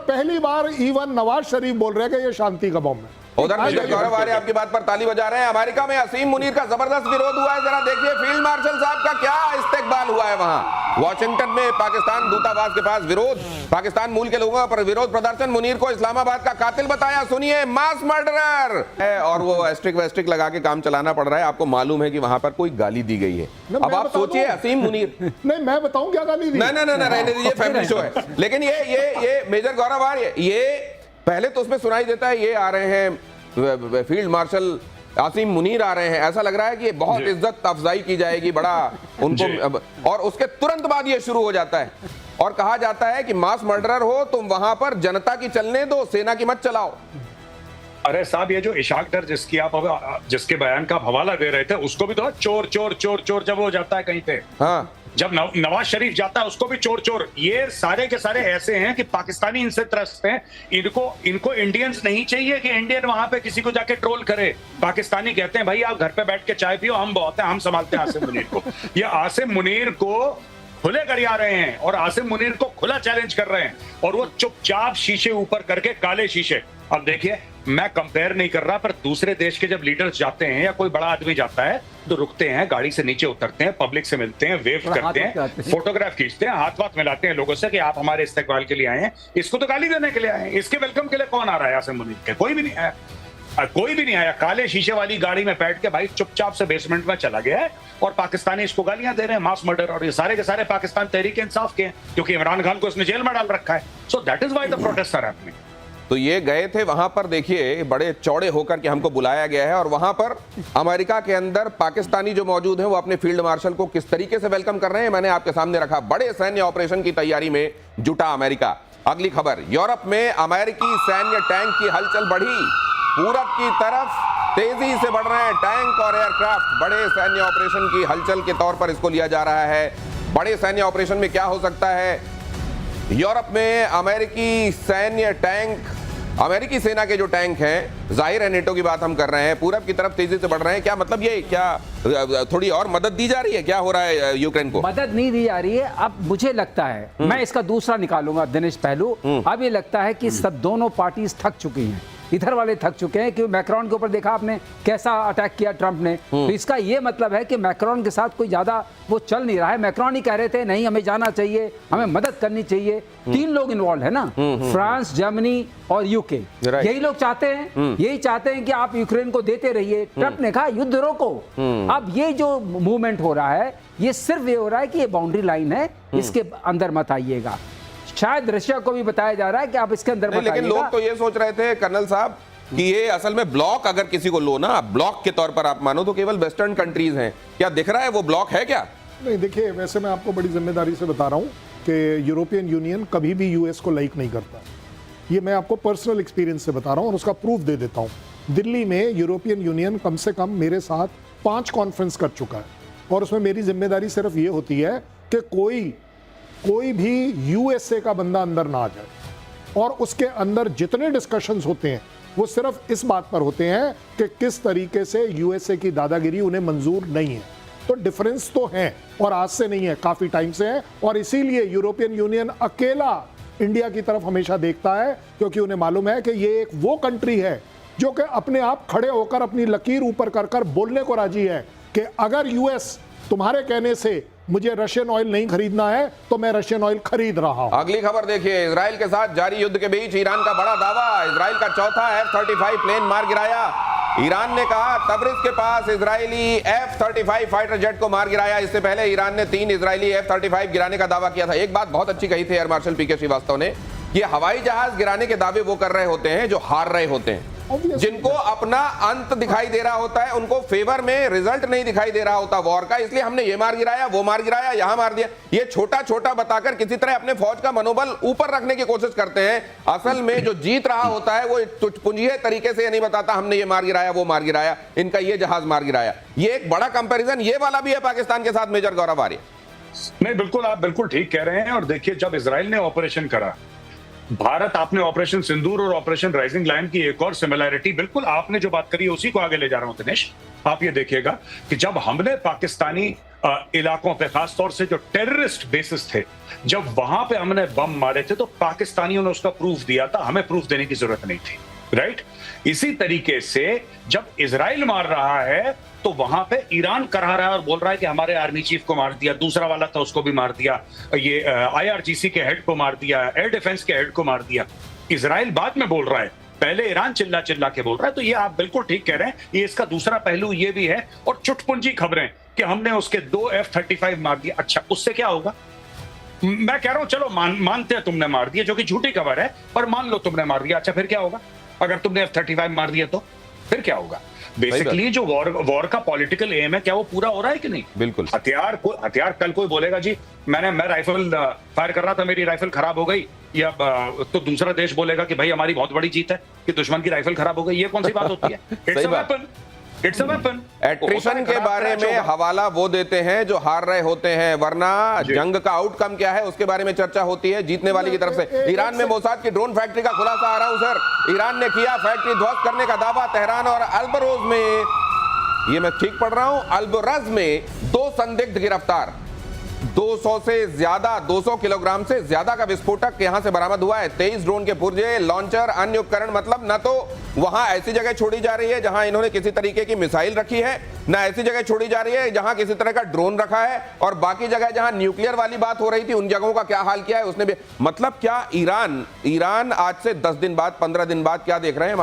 पहली बार इवन नवाज शरीफ बोल रहे हैं कि ये शांति का बम है। उधर मिस्टर गौरव आर्य आपकी बात पर ताली बजा रहे हैं। अमेरिका में असीम मुनीर का जबरदस्त विरोध हुआ है, जरा देखिए फील्ड मार्शल साहब का क्या इस्तेकबाल हुआ है वहां। वॉशिंगटन में पाकिस्तान दूतावास के पास विरोध, पाकिस्तान मूल के लोगों पर विरोध प्रदर्शन। मुनीर को इस्लामाबाद का कातिल बताया, सुनिए, मास मर्डरर है, और वो एस्ट्रिक वेस्ट्रिक लगा के काम चलाना पड़ रहा है। आपको मालूम है कि वहां पर कोई गाली दी गई है। अब आप सोचिए असीम मुनीर, नहीं मैं बताऊं क्या गाली दी? नहीं रहने दीजिए, फैमिली शो है। लेकिन ये मेजर गौरव आर्य, ये पहले तो उसमें सुनाई देता है ये आ रहे हैं फील्ड मार्शल आसिम मुनीर आ रहे हैं, ऐसा लग रहा है कि ये बहुत इज्जत अफजाई की जाएगी, बड़ा उनको, और उसके तुरंत बाद ये शुरू हो जाता है और कहा जाता है कि मास मर्डरर हो तुम वहां पर जनता की चलने दो, सेना की मत चलाओ। अरे साहब, ये जो इशाक डर जिसके बयान का आप हवाला दे रहे थे, उसको भी तो चोर चोर चोर चोर जब हो जाता है कहीं पे, हाँ, जब नवाज शरीफ जाता है उसको भी चोर चोर। ये सारे के सारे ऐसे हैं कि पाकिस्तानी इनसे त्रस्त हैं। इनको इंडियंस नहीं चाहिए कि इंडियन वहां पे किसी को जाके ट्रोल करे। पाकिस्तानी कहते हैं भाई आप घर पे बैठ के चाय पियो, हम बहुत हैं, हम संभालते हैं आसिम मुनीर को। ये आसिम मुनीर को खुले गरिया रहे हैं और आसिम मुनीर को खुला चैलेंज कर रहे हैं, और वो चुपचाप शीशे ऊपर करके, काले शीशे। अब देखिए, मैं कंपेयर नहीं कर रहा, पर दूसरे देश के जब लीडर्स जाते हैं या कोई बड़ा आदमी जाता है तो रुकते हैं, गाड़ी से नीचे उतरते हैं, पब्लिक से मिलते हैं, वेव करते हैं, फोटोग्राफ खींचते हैं, हाथ वाथ मिलाते हैं लोगों से कि आप हमारे इस्तेकबाल के लिए आए हैं। इसको तो गाली देने के लिए आए हैं। इसके वेलकम के लिए कौन आ रहा है आसिम मुनीर के? कोई भी नहीं आया, कोई भी नहीं आया। काले शीशे वाली गाड़ी में बैठ के भाई चुपचाप से बेसमेंट में चला गया है, और पाकिस्तानी इसको गालियां दे रहे हैं, मास मर्डर। और ये सारे के सारे पाकिस्तान तहरीक इंसाफ के हैं, क्योंकि इमरान खान को इसने जेल में डाल रखा है। So that is why the protest are happening. तो ये गए थे वहां पर, देखिए बड़े चौड़े होकर के हमको बुलाया गया है, और वहां पर अमेरिका के अंदर पाकिस्तानी जो मौजूद हैं वो अपने फील्ड मार्शल को किस तरीके से वेलकम कर रहे हैं मैंने आपके सामने रखा। बड़े सैन्य ऑपरेशन की तैयारी में जुटा अमेरिका। अगली खबर, यूरोप में अमेरिकी सैन्य टैंक की हलचल बढ़ी। पूरब की तरफ तेजी से बढ़ रहे हैं टैंक और एयरक्राफ्ट। बड़े सैन्य ऑपरेशन की हलचल के तौर पर इसको लिया जा रहा है। बड़े सैन्य ऑपरेशन में क्या हो सकता है? यूरोप में अमेरिकी सैन्य टैंक, अमेरिकी सेना के जो टैंक हैं, जाहिर है नेटो की बात हम कर रहे हैं, पूरब की तरफ तेजी से बढ़ रहे हैं। क्या मतलब ये क्या थोड़ी और मदद दी जा रही है? क्या हो रहा है यूक्रेन को? मदद नहीं दी जा रही है। अब मुझे लगता है, मैं इसका दूसरा निकालूंगा दिनेश पहलू, अब ये लगता है कि सब दोनों पार्टीज थक चुकी हैं। इधर वाले थक चुके हैं कि मैक्रोन के ऊपर देखा आपने कैसा अटैक किया ट्रंप ने, तो इसका ये मतलब है कि मैक्रोन के साथ कोई ज्यादा वो चल नहीं रहा है। मैक्रोन ही कह रहे थे नहीं हमें जाना चाहिए, हमें मदद करनी चाहिए। 3 लोग इन्वॉल्व है ना, फ्रांस, जर्मनी और यूके, यही लोग चाहते हैं, यही चाहते हैं कि आप यूक्रेन को देते रहिए। ट्रंप ने कहा युद्ध रोको। अब ये जो मूवमेंट हो रहा है, ये सिर्फ ये हो रहा है कि ये बाउंड्री लाइन है, इसके अंदर मत आइएगा। शायद रशिया को भी बताया जा रहा है कि आप इसके अंदर मत आइएगा। लेकिन लोग तो ये सोच रहे थे कर्नल साहब कि ये असल में ब्लॉक, अगर किसी को लो ना ब्लॉक के तौर पर आप मानो तो केवल वेस्टर्न कंट्रीज हैं। क्या दिख रहा है वो ब्लॉक है क्या? नहीं, देखिए वैसे मैं आपको बड़ी जिम्मेदारी से बता रहा हूं कि यूरोपियन यूनियन कभी भी यूएस को लाइक नहीं करता। ये मैं आपको पर्सनल एक्सपीरियंस से बता रहा हूं और उसका प्रूफ दे देता हूं। दिल्ली में यूरोपियन यूनियन कम से कम मेरे साथ 5 कॉन्फ्रेंस कर चुका है और उसमें मेरी जिम्मेदारी सिर्फ ये होती है कि कोई भी यूएसए का बंदा अंदर ना आ जाए और उसके अंदर जितने डिस्कशंस होते हैं वो सिर्फ इस बात पर होते हैं कि किस तरीके से यूएसए की दादागिरी उन्हें मंजूर नहीं है। तो डिफरेंस तो है और आज से नहीं है, काफी टाइम से है और इसीलिए यूरोपियन यूनियन अकेला इंडिया की तरफ हमेशा देखता है, क्योंकि उन्हें मालूम है कि ये एक वो कंट्री है जो कि अपने आप खड़े होकर अपनी लकीर ऊपर कर कर बोलने को राजी है कि अगर यूएस तुम्हारे कहने से मुझे रशियन ऑयल नहीं खरीदना है तो मैं रशियन ऑयल खरीद रहा हूं। अगली खबर देखिए, इजराइल के साथ जारी युद्ध के बीच ईरान का बड़ा दावा, इजराइल का चौथा F-35 प्लेन मार गिराया। ईरान ने कहा तबरिज के पास इजरायली F-35 फाइटर जेट को मार गिराया। इससे पहले ईरान ने 3 इजरायली F-35 गिराने का दावा किया था। एक बात बहुत अच्छी कही थी एयर मार्शल पीके श्रीवास्तव ने, ये हवाई जहाज गिराने के दावे वो कर रहे होते हैं जो हार रहे होते हैं, जिनको अपना अंत दिखाई दे रहा होता है, उनको फेवर में रिजल्ट नहीं दिखाई दे रहा होता वॉर का, इसलिए हमने ये मार गिराया, वो मार गिराया, यहां मार दिया। ये छोटा छोटा बताकर किसी तरह अपने फौज का मनोबल ऊपर रखने की कोशिश करते हैं। असल में जो जीत रहा होता है वो तुझपुंजिये तरीके से ये नहीं बताता हमने ये मार गिराया, वो मार गिराया, इनका ये जहाज मार गिराया। ये एक बड़ा कंपैरिजन ये वाला भी है पाकिस्तान के साथ, मेजर गौरव आर्य। नहीं, बिल्कुल आप बिल्कुल ठीक कह रहे हैं। और देखिए, जब इजराइल ने ऑपरेशन करा, भारत, आपने ऑपरेशन सिंदूर और ऑपरेशन राइजिंग लायन की एक और सिमिलैरिटी, बिल्कुल आपने जो बात करी है उसी को आगे ले जा रहा हूं दिनेश। आप ये देखिएगा कि जब हमने पाकिस्तानी इलाकों पे, खासतौर से जो टेररिस्ट बेसिस थे, जब वहां पे हमने बम मारे थे तो पाकिस्तानियों ने उसका प्रूफ दिया था, हमें प्रूफ देने की जरूरत नहीं थी, राइट। इसी तरीके से जब इजराइल मार रहा है तो वहां पे ईरान करा रहा है और बोल रहा है कि हमारे आर्मी चीफ को मार दिया, दूसरा वाला था उसको भी मार दिया, ये IRGC के हेड को मार दिया, एयर डिफेंस के हेड को मार दिया। इजराइल बाद में बोल रहा है, पहले ईरान चिल्ला चिल्ला के बोल रहा है। तो ये आप बिल्कुल ठीक कह रहे हैं, ये इसका दूसरा पहलू ये भी है। और चुटपुंजी खबरें कि हमने उसके 2 F-35 मार दिया। अच्छा, उससे क्या होगा? मैं कह रहा हूं चलो मानते हैं तुमने मार दिया, जो कि झूठी खबर है, पर मान लो तुमने मार दिया। अच्छा, फिर क्या होगा? अगर तुमने F-35 मार दिया तो फिर क्या होगा? बेसिकली जो वॉर का पॉलिटिकल एम है, क्या वो पूरा हो रहा है कि नहीं? बिल्कुल। हथियार कल कोई बोलेगा जी मैं राइफल फायर कर रहा था, मेरी राइफल खराब हो गई, या तो दूसरा देश बोलेगा कि भाई हमारी बहुत बड़ी जीत है कि दुश्मन की राइफल खराब हो गई। ये कौन सी बात होती है? It's a weapon. एट्रिशन के बारे में हवाला वो देते हैं जो हार रहे होते हैं, वरना जंग का आउटकम क्या है उसके बारे में चर्चा होती है जीतने वाले की तरफ से। ईरान में मोसाद की ड्रोन फैक्ट्री का खुलासा आ रहा हूं सर, ईरान ने किया फैक्ट्री ध्वस्त करने का दावा। तेहरान और अल्बरोज में, ये मैं ठीक पढ़ रहा हूं, अल्बरज में 2 संदिग्ध गिरफ्तार। 200 किलोग्राम से ज्यादा का विस्फोटक यहां से बरामद हुआ है। 23 ड्रोन के पुर्जे, लॉन्चर, अन्य उपकरण। मतलब न तो वहां ऐसी जगह छोड़ी जा रही है जहां इन्होंने किसी तरीके की मिसाइल रखी है, न ऐसी जगह छोड़ी जा रही है जहां किसी तरह का ड्रोन रखा है, और बाकी जगह जहां न्यूक्लियर वाली बात हो रही थी उन जगहों का क्या हाल किया है उसने भी। मतलब क्या ईरान आज से 10 दिन बाद, 15 दिन बाद क्या देख रहे हैं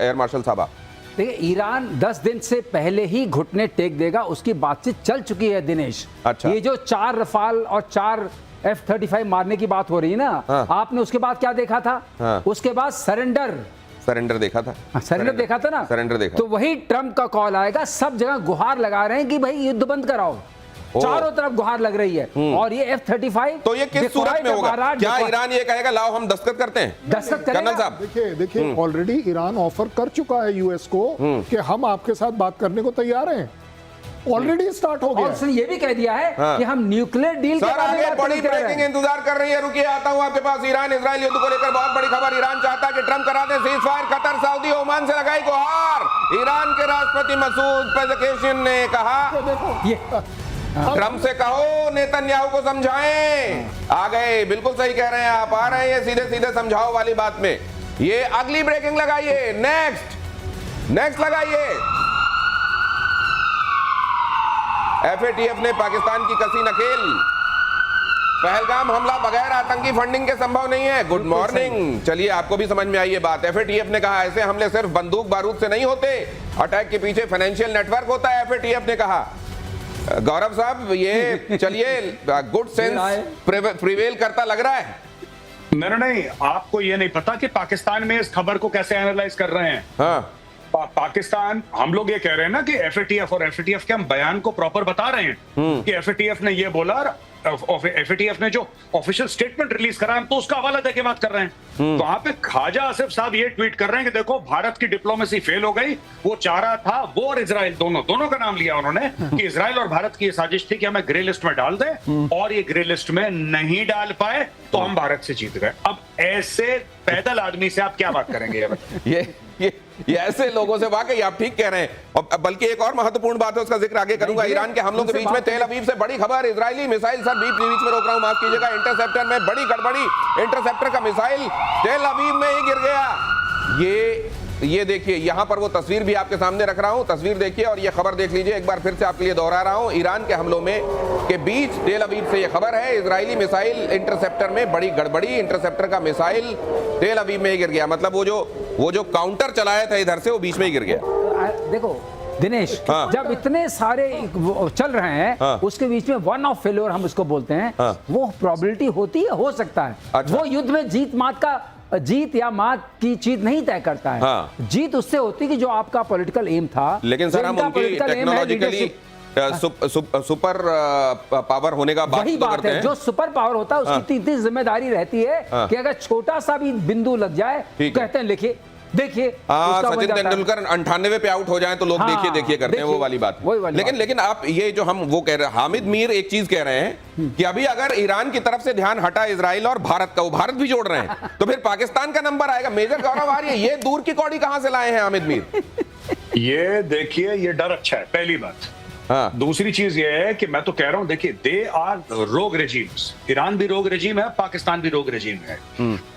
एयर मार्शल साहब? देखिए, ईरान 10 दिन से पहले ही घुटने टेक देगा, उसकी बातचीत चल चुकी है दिनेश। अच्छा। ये जो 4 रफाल और 4 F-35 मारने की बात हो रही है ना, हाँ। आपने उसके बाद क्या देखा था? हाँ। उसके बाद सरेंडर देखा था। सरेंडर देखा था ना। सरेंडर देखा। तो वही ट्रंप का कॉल आएगा, सब जगह गुहार लगा रहे हैं कि भाई युद्ध बंद कराओ, चारों तरफ गुहार लग रही है। और ये F-35 तो ये किस सूरत में होगा? क्या ईरान ये कहेगा लाओ हम दस्तखत करते हैं? दस्तखत करेगा? कर्नल साहब देखिए ऑलरेडी ईरान ऑफर कर चुका है यूएस को कि हम आपके साथ बात करने को तैयार हैं। ऑलरेडी स्टार्ट हो गया और है। उसने ये भी कह दिया है कि हम न्यूक्लियर डील के सर बारे में आगे बात बड़ी करने जा रहे ब्रेकिंग हैं। इंतजार कर रही है, रुकिए आता हूं आपके पास। ईरान इजराइल युद्ध को लेकर बहुत बड़ी खबर। ईरान चाहता है कि ट्रंप करा दे cease fire. Qatar Saudi Oman से लगाई गुहार। ईरान के राष्ट्रपति मसूद पेज़ेशकियान ने कहा ये ट्रंप से कहो नेतन्याहू को समझाएं। आ गए, बिल्कुल सही कह रहे हैं आप, आ रहे हैं सीधे सीधे समझाओ वाली बात में। ये अगली ब्रेकिंग लगाइए, नेक्स्ट लगाइए। एफएटीएफ ने पाकिस्तान की कसी नकेल। पहलगाम हमला बगैर आतंकी फंडिंग के संभव नहीं है। Good morning. चलिए आपको भी समझ में आई ये बात। एफएटीएफ ने कहा ऐसे हमले सिर्फ बंदूक बारूद से नहीं होते, अटैक के पीछे फाइनेंशियल नेटवर्क होता है, एफएटीएफ ने कहा। गौरव साहब ये चलिए गुड सेंस प्रिवेल करता लग रहा है। नहीं, आपको ये नहीं पता कि पाकिस्तान में इस खबर को कैसे एनालाइज कर रहे हैं। हाँ पाकिस्तान, हम लोग ये कह रहे हैं ना कि एफएटीएफ और एफएटीएफ के हम बयान को प्रॉपर बता रहे हैं कि एफएटीएफ ने ये बोला, एफएटीएफ ने जो ऑफिशियल स्टेटमेंट रिलीज करा है तो उसका हवाला देके बात कर रहे हैं। तो वहां पे ख्वाजा आसिफ साहब ये ट्वीट कर रहे हैं कि देखो भारत की डिप्लोमेसी फेल हो गई। वो चाह रहा था, वो और इजराइल दोनों का नाम लिया उन्होंने कि इजराइल और भारत की ये साजिश थी कि हमें ग्रे लिस्ट में डाल दें, और ये ग्रे लिस्ट में नहीं डाल पाए तो हम भारत से जीत गए। अब ऐसे पैदल आदमी से आप क्या बात करेंगे? ये ऐसे लोगों से वाकई आप ठीक कह रहे हैं। और बल्कि एक और महत्वपूर्ण बात है, उसका जिक्र आगे करूंगा। ईरान के हमलों के बीच में तेल अवीव से बड़ी खबर। इजरायली मिसाइल, सर बीच में रोक रहा हूं, माफ कीजिएगा। इंटरसेप्टर में बड़ी गड़बड़ी। इंटरसेप्टर का मिसाइल तेल अवीव में ही गिर गया। ये देखिए, यहां पर वो तस्वीर भी आपके सामने रख रहा हूं, तस्वीर देखिए और ये खबर देख लीजिए। एक बार फिर से आपके लिए दोहरा रहा हूं, ईरान के हमलों में के बीच तेल अवीव से ये खबर है, इजरायली मिसाइल इंटरसेप्टर में बड़ी गड़बड़ी। इंटरसेप्टर का मिसाइल तेल अवीव में ही गिर गया। मतलब वो जो काउंटर चलाया था इधर से, वो बीच में ही गिर गया। देखो दिनेश, हाँ। जब इतने सारे चल रहे हैं, हाँ। उसके बीच में वन ऑफ फेल्योर हम उसको बोलते हैं, हाँ। वो प्रोबेबिलिटी होती है, हो सकता है। अच्छा। वो युद्ध में जीत या मात की चीज नहीं तय करता है। हाँ। जीत उससे होती कि जो आपका पॉलिटिकल एम था। लेकिन सर हम उनकी टेक्नोलॉजिकली सुपर पावर होने का वही बात है, जो सुपर पावर होता है उसकी इतनी जिम्मेदारी रहती है कि अगर छोटा सा भी बिंदु लग जाए, कहते हैं देखिए सचिन तेंदुलकर 98 पे आउट हो जाए तो लोग देखिए करते हैं, वो वाली बात है। लेकिन आप ये जो हम वो कह रहे हैं, हामिद मीर एक चीज कह रहे हैं कि अभी अगर ईरान की तरफ से ध्यान हटा इजराइल और भारत का, वो भारत भी जोड़ रहे हैं, तो फिर पाकिस्तान का नंबर आएगा। मेजर गौरव आर्य, ये दूर की कौड़ी कहां से लाए हैं हामिद मीर? ये देखिए, ये डर अच्छा है, पहली बात। हाँ। दूसरी चीज ये है कि मैं तो कह रहा हूं, देखिए दे आर रोग रेजिम्स। ईरान भी रोग रेजिम है, पाकिस्तान भी रोग रेजिम है।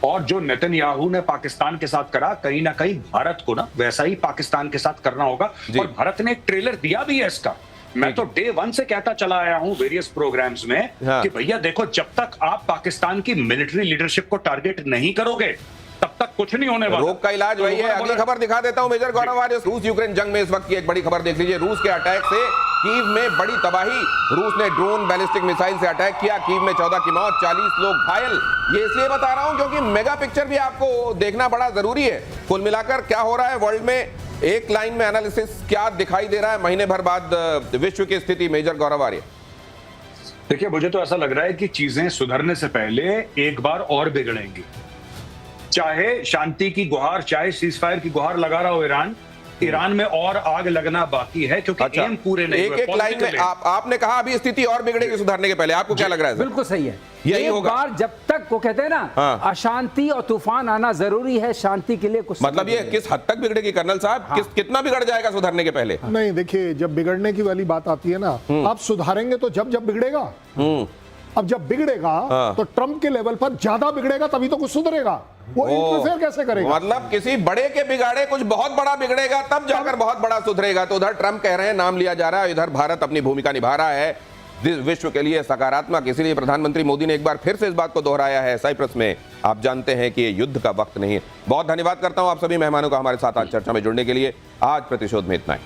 और जो नेतन्याहू ने पाकिस्तान के साथ करा, कहीं ना कहीं भारत को ना वैसा ही पाकिस्तान के साथ करना होगा। और भारत ने एक ट्रेलर दिया भी है इसका। मैं तो डे 1 से कहता चला आया हूं वेरियस प्रोग्राम्स में कि भैया देखो, जब तक आप पाकिस्तान की मिलिट्री लीडरशिप को टारगेट नहीं करोगे तब तक कुछ नहीं होने वाला। रोग का इलाज वही है। अगली खबर दिखा देता हूं मेजर गौरव आर्य। रूस यूक्रेन जंग में इस वक्त की एक बड़ी खबर देख लीजिए। रूस के अटैक से कीव में बड़ी तबाही। रूस ने ड्रोन बैलिस्टिक मिसाइल से अटैक किया। कीव में 14 की मौत, 40 लोग घायल। ये इसलिए बता रहा हूं क्योंकि मेगा पिक्चर भी आपको देखना बड़ा जरूरी है। कुल मिलाकर क्या हो रहा है वर्ल्ड में, एक लाइन में एनालिसिस क्या दिखाई दे रहा है महीने भर बाद विश्व की स्थिति, मेजर गौरव आर्य? देखिए, मुझे तो ऐसा लग रहा है कि चीजें सुधरने से पहले एक बार और बिगड़ेंगी। चाहे शांति की गुहार, चाहे सीज फायर की गुहार लगा रहा हो ईरान में और आग लगना बाकी है, क्योंकि एम पूरे नहीं हुए। एक लाइन में आपने कहा अभी स्थिति और बिगड़ेगी सुधरने के पहले, आपको क्या लग रहा है? बिल्कुल सही है, यही होगा। बार जब तक वो कहते हैं ना, अशांति और तूफान आना जरूरी है शांति के लिए। कुछ मतलब ये किस हद तक बिगड़ेगी कर्नल साहब? कितना बिगड़ जाएगा सुधरने के पहले? नहीं, देखिए जब बिगड़ने की वाली बात आती है ना, आप सुधारेंगे तो जब बिगड़ेगा। अब जब बिगड़ेगा तो ट्रंप के लेवल पर ज्यादा बिगड़ेगा, तभी तो कुछ सुधरेगा। वो इंटरफेयर कैसे करेगा? मतलब किसी बड़े के बिगाड़े कुछ बहुत बड़ा बिगड़ेगा, तब जाकर बहुत बड़ा सुधरेगा। तो उधर ट्रंप कह रहे हैं, नाम लिया जा रहा है, इधर भारत अपनी भूमिका निभा रहा है विश्व के लिए सकारात्मक। इसीलिए प्रधानमंत्री मोदी ने एक बार फिर से इस बात को दोहराया है साइप्रस में। आप जानते हैं कि ये युद्ध का वक्त नहीं है। बहुत धन्यवाद करता हूं आप सभी मेहमानों का हमारे साथ आज चर्चा में जुड़ने के लिए। आज प्रतिशोध में इतना ही।